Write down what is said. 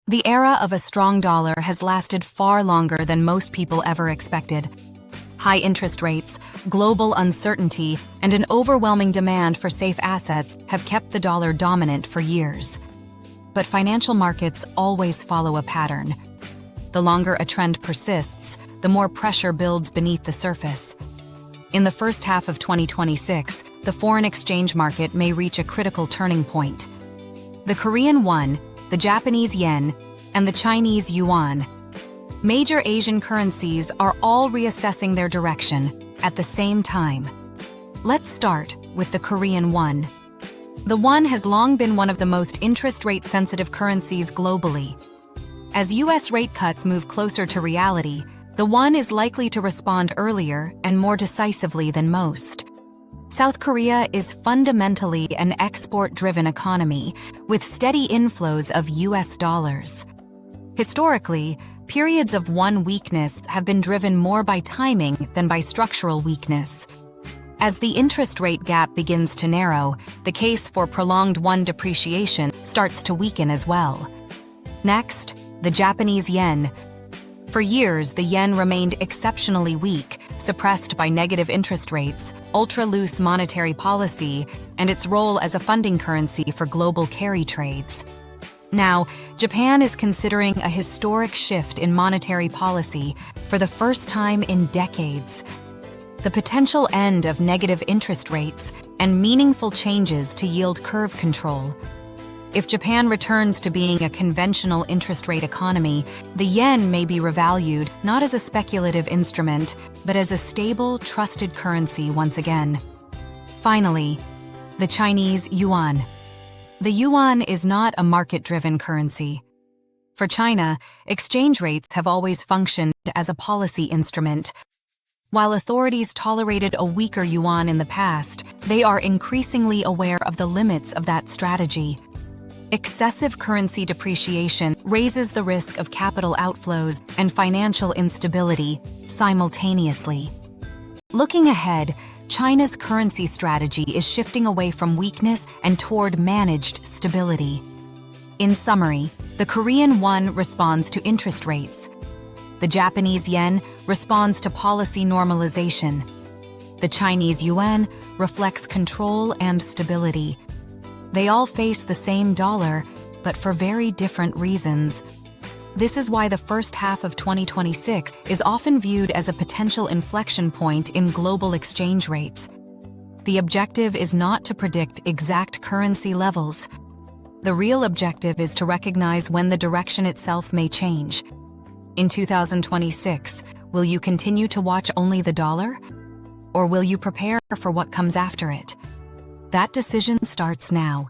The era of a strong dollar has lasted far longer than most people ever expected. High interest rates, global uncertainty, and an overwhelming demand for safe assets have kept the dollar dominant for years. But financial markets always follow a pattern. The longer a trend persists, the more pressure builds beneath the surface. In the first half of 2026, the foreign exchange market may reach a critical turning point. The Korean won, the Japanese yen, and the Chinese yuan, major Asian currencies, are all reassessing their direction at the same time. Let's start with the Korean won. The won has long been one of the most interest rate sensitive currencies globally. As US rate cuts move closer to reality, the won is likely to respond earlier and more decisively than most. South Korea is fundamentally an export-driven economy with steady inflows of US dollars. Historically, periods of won weakness have been driven more by timing than by structural weakness. As the interest rate gap begins to narrow, the case for prolonged won depreciation starts to weaken as well. Next, the Japanese yen. For years, the yen remained exceptionally weak, suppressed by negative interest rates, ultra-loose monetary policy, and its role as a funding currency for global carry trades. Now, Japan is considering a historic shift in monetary policy for the first time in decades. The potential end of negative interest rates and meaningful changes to yield curve control. If Japan returns to being a conventional interest rate economy, the yen may be revalued not as a speculative instrument, but as a stable, trusted currency once again. Finally, the Chinese yuan. The yuan is not a market-driven currency. For China, exchange rates have always functioned as a policy instrument. While authorities tolerated a weaker yuan in the past, they are increasingly aware of the limits of that strategy. Excessive currency depreciation raises the risk of capital outflows and financial instability simultaneously. Looking ahead, China's currency strategy is shifting away from weakness and toward managed stability. In summary, the Korean won responds to interest rates. The Japanese yen responds to policy normalization. The Chinese yuan reflects control and stability. They all face the same dollar, but for very different reasons. This is why the first half of 2026 is often viewed as a potential inflection point in global exchange rates. The objective is not to predict exact currency levels. The real objective is to recognize when the direction itself may change. In 2026, will you continue to watch only the dollar? Or will you prepare for what comes after it? That decision starts now.